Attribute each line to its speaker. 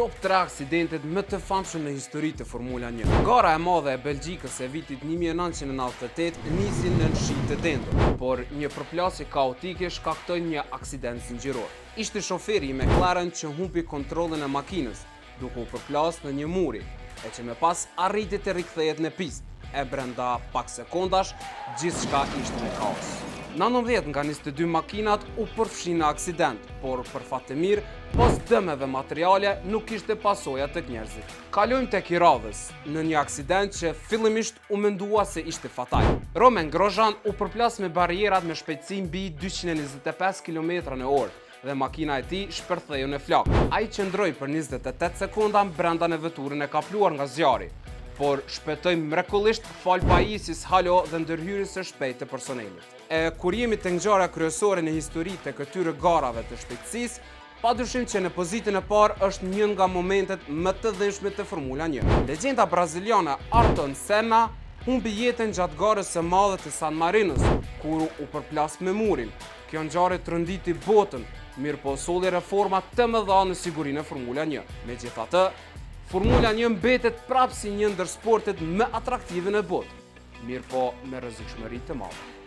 Speaker 1: top 3 aksidentet më të famshëm në historitë të Formula 1. Gara e madhe e Belgjikës e vitit 1998 nisi në shi të dendur, por një përplasje kaotike shkaktoi një aksident zinxhiror. Ishte shoferi i McLaren që humbi kontrollin e makinës, duke u përplas në një muri, e që me pas arriti të rikthehet në pistë, e brenda pak sekondash, gjithçka ishte në kaos. 19 nga 22 makinat u përfshin në aksident, por për fat të mirë, pas dëmeve materiale nuk ishte pasoja tek njerëzit. Kalojmë tek i radhës, në një aksident që fillimisht u mendua se ishte fatal. Romain Grosjean u përplas me barrierat me shpejtësi mbi 225 km/h dhe makina e tij shpërtheu në flak. Ai qëndroi për 28 sekonda brenda në veturën e kapluar nga zjarri, por shpëtoi mrekullisht fal pajisjes halo dhe ndërhyrjes së shpejtë të personelit. Kur jemi të ngjarja kryesore në histori të këtyre garave të shpejtësisë, padyshim që në pozitën e parë është një nga momentet më të dhimbshme të Formula 1. Legjenda braziliane Ayrton Senna humbi jetën gjatë garës së madhe të San Marinos, kur u përplas me murin. Kjo ngjarje tronditi botën, mirëpo solli reforma të mëdha në sigurinë e Formula 1. Megjithatë, Formula 1 mbetet prapë si një ndër sportet më atraktive në botë, mirëpo me rrezikshmëri të madhe.